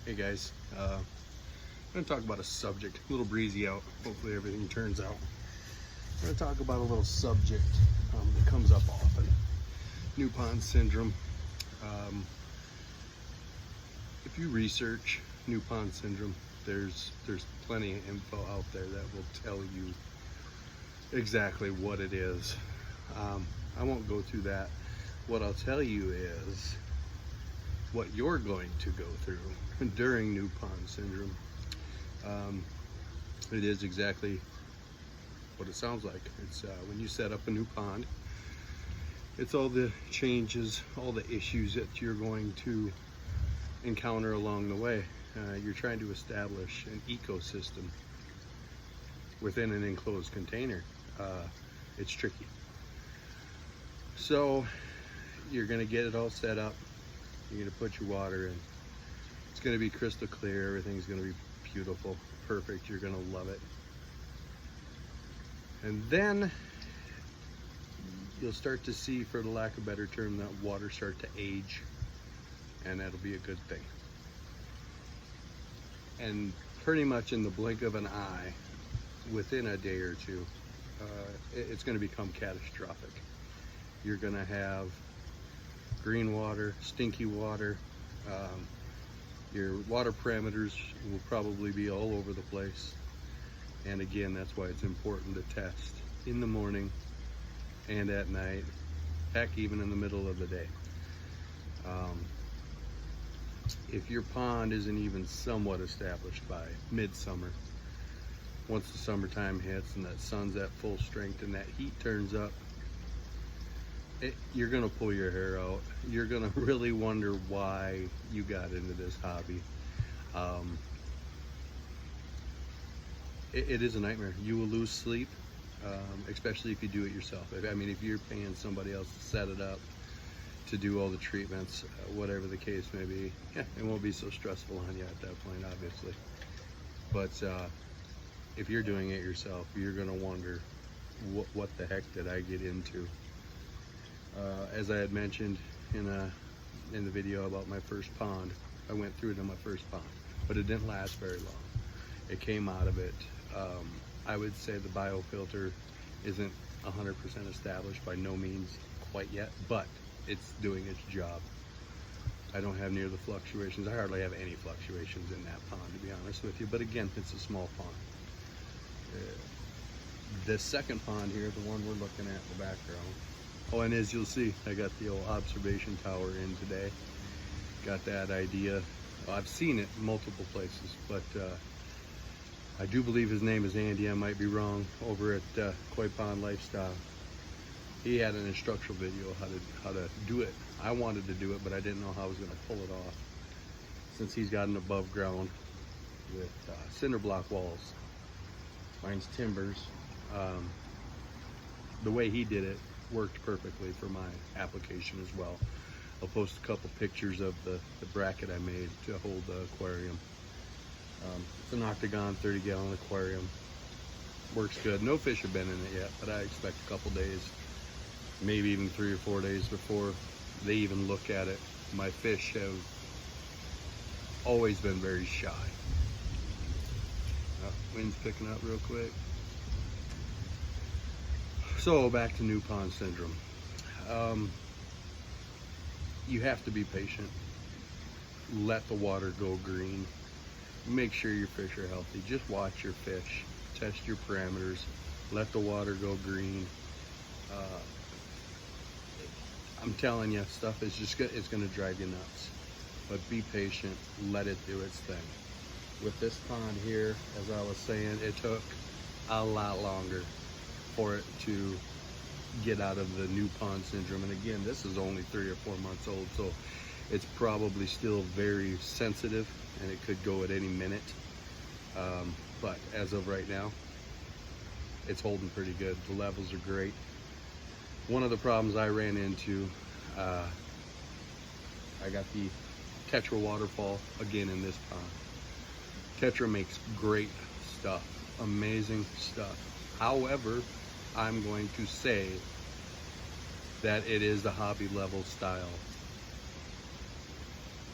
Hey guys, I'm going to talk about a subject, a little breezy out, hopefully everything turns out. I'm going to talk about a little subject that comes up often, new pond syndrome. If you research new pond syndrome, there's plenty of info out there that will tell you exactly what it is. I won't go through that. What I'll tell you is what you're going to go through during new pond syndrome. It is exactly what it sounds like. It's when you set up a new pond, it's all the changes, all the issues that you're going to encounter along the way. You're trying to establish an ecosystem within an enclosed container. It's tricky. So you're going to get it all set up. You're going to put your water in. It's going to be crystal clear. Everything's going to be beautiful, perfect. You're going to love it. And then you'll start to see, for the lack of a better term, that water start to age, and that'll be a good thing. And pretty much in the blink of an eye, within a day or two, it's going to become catastrophic. You're going to have green water, stinky water. Your water parameters will probably be all over the place. And again, that's why it's important to test in the morning and at night, heck, even in the middle of the day. If your pond isn't even somewhat established by midsummer, once the summertime hits and that sun's at full strength and that heat turns up, you're gonna pull your hair out. You're gonna really wonder why you got into this hobby. It is a nightmare. You will lose sleep, especially if you do it yourself. I mean, if you're paying somebody else to set it up, to do all the treatments, whatever the case may be, yeah, it won't be so stressful on you at that point, obviously. But if you're doing it yourself, you're gonna wonder, what the heck did I get into? As I had mentioned in the video about my first pond, I went through it in my first pond, but it didn't last very long. It came out of it. I would say the biofilter isn't 100% established, by no means quite yet, but it's doing its job. I don't have near the fluctuations. I hardly have any fluctuations in that pond, to be honest with you, but again, it's a small pond. The second pond here, the one we're looking at in the background, oh, and as you'll see, I got the old observation tower in today. Got that idea. I've seen it multiple places, but I do believe his name is Andy. I might be wrong. Over at Koi Pond Lifestyle, he had an instructional video how to do it. I wanted to do it, but I didn't know how I was going to pull it off, since he's got an above ground with cinder block walls. Mine's timbers. The way he did it worked perfectly for my application as well. I'll post a couple pictures of the bracket I made to hold the aquarium. It's an octagon 30-gallon aquarium. Works good. No fish have been in it yet, but I expect a couple days, maybe even 3 or 4 days before they even look at it. My fish have always been very shy. Wind's picking up real quick. So back to new pond syndrome. You have to be patient. Let the water go green. Make sure your fish are healthy. Just watch your fish. Test your parameters. Let the water go green. I'm telling you, stuff is it's going to drive you nuts. But be patient. Let it do its thing. With this pond here, as I was saying, it took a lot longer for it to get out of the new pond syndrome. And again, this is only 3 or 4 months old, so it's probably still very sensitive and it could go at any minute. But as of right now, it's holding pretty good. The levels are great. One of the problems I ran into, I got the Tetra waterfall again in this pond. Tetra makes great stuff, amazing stuff. However, I'm going to say that it is the hobby level style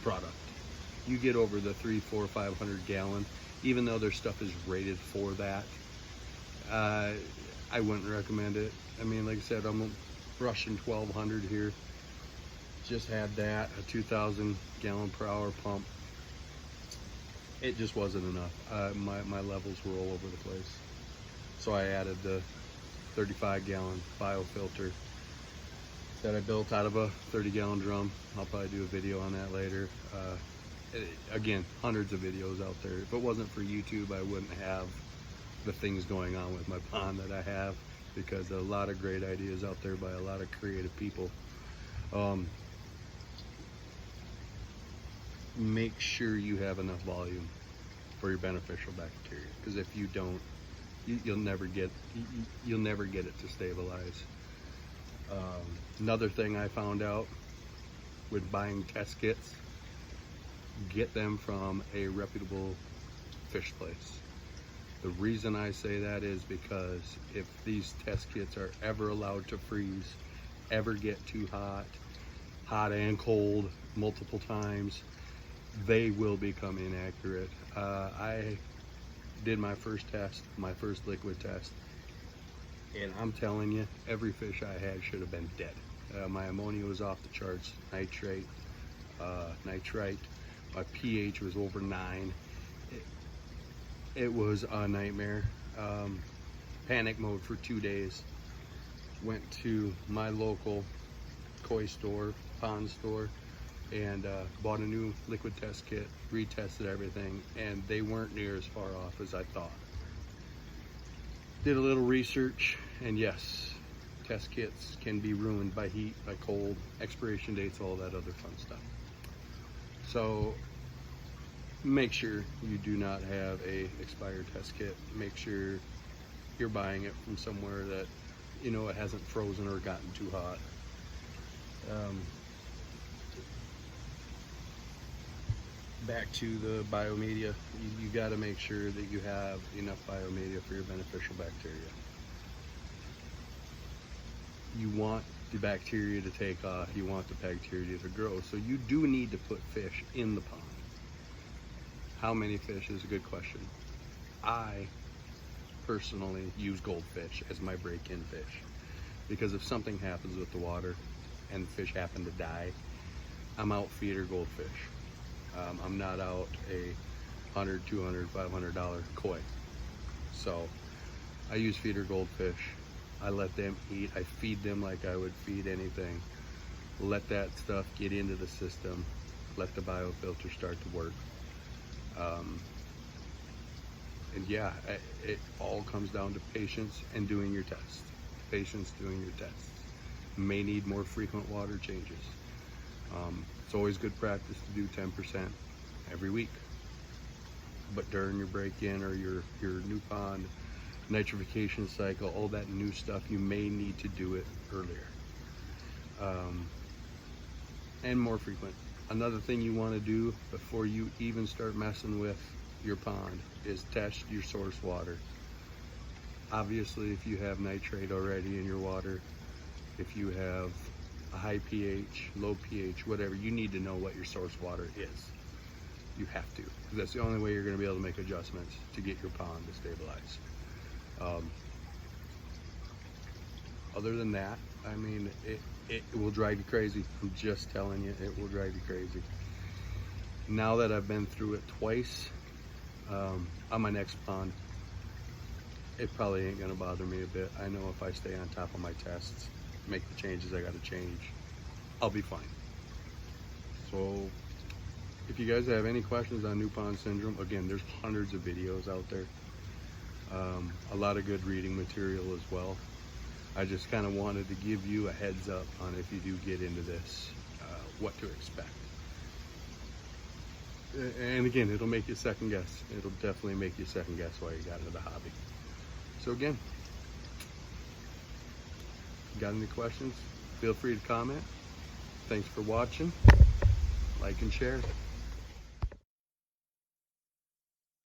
product. you get over the 300, 400, 500 gallon, even though their stuff is rated for that, I wouldn't recommend it. I mean, like I said, I'm rushing 1200 here. Just had that, a 2,000 gallon per hour pump. It just wasn't enough. My levels were all over the place. So I added the 35 gallon biofilter that I built out of a 30 gallon drum. I'll probably do a video on that later. Again, hundreds of videos out there. If it wasn't for YouTube, I wouldn't have the things going on with my pond that I have, because a lot of great ideas out there by a lot of creative people. Make sure you have enough volume for your beneficial bacteria, because if you don't, you'll never get it to stabilize. Another thing I found out with buying test kits, get them from a reputable fish place. The reason I say that is because if these test kits are ever allowed to freeze, ever get too hot and cold multiple times, they will become inaccurate. I did my first test, my first liquid test, and I'm telling you, every fish I had should have been dead. My ammonia was off the charts, nitrate, nitrite, my pH was over 9. It was a nightmare. Panic mode for 2 days. Went to my local koi store, pond store, and bought a new liquid test kit, retested everything, and they weren't near as far off as I thought. Did a little research, and yes, test kits can be ruined by heat, by cold, expiration dates, all that other fun stuff. So make sure you do not have a expired test kit. Make sure you're buying it from somewhere that, you know, it hasn't frozen or gotten too hot. Back to the biomedia, you got to make sure that you have enough biomedia for your beneficial bacteria. You want the bacteria to take off, you want the bacteria to grow, so you do need to put fish in the pond. How many fish is a good question. I personally use goldfish as my break-in fish, because if something happens with the water and the fish happen to die, I'm out feeder goldfish. I'm not out a $100, $200, $500 koi. So I use feeder goldfish. I let them eat. I feed them like I would feed anything. Let that stuff get into the system. Let the biofilter start to work. And yeah, it all comes down to patience and doing your tests. Patience doing your tests. May need more frequent water changes. It's always good practice to do 10% every week. But during your break-in or your new pond nitrification cycle, all that new stuff, you may need to do it earlier. And more frequent. Another thing you want to do before you even start messing with your pond is test your source water. Obviously, if you have nitrate already in your water, if you have a high pH, low pH, whatever, you need to know what your source water is. You have to. That's the only way you're going to be able to make adjustments to get your pond to stabilize. Other than that, I mean, it will drive you crazy. I'm just telling you, it will drive you crazy. Now that I've been through it twice, on my next pond, it probably ain't going to bother me a bit. I know if I stay on top of my tests, make the changes I got to change, I'll be fine. So if you guys have any questions on new pond syndrome, again, there's hundreds of videos out there, a lot of good reading material as well. I just kind of wanted to give you a heads up on, if you do get into this, what to expect. And again, it'll make you second guess. It'll definitely make you second guess why you got into the hobby. So again, got any questions, feel free to comment. Thanks for watching. Like and share.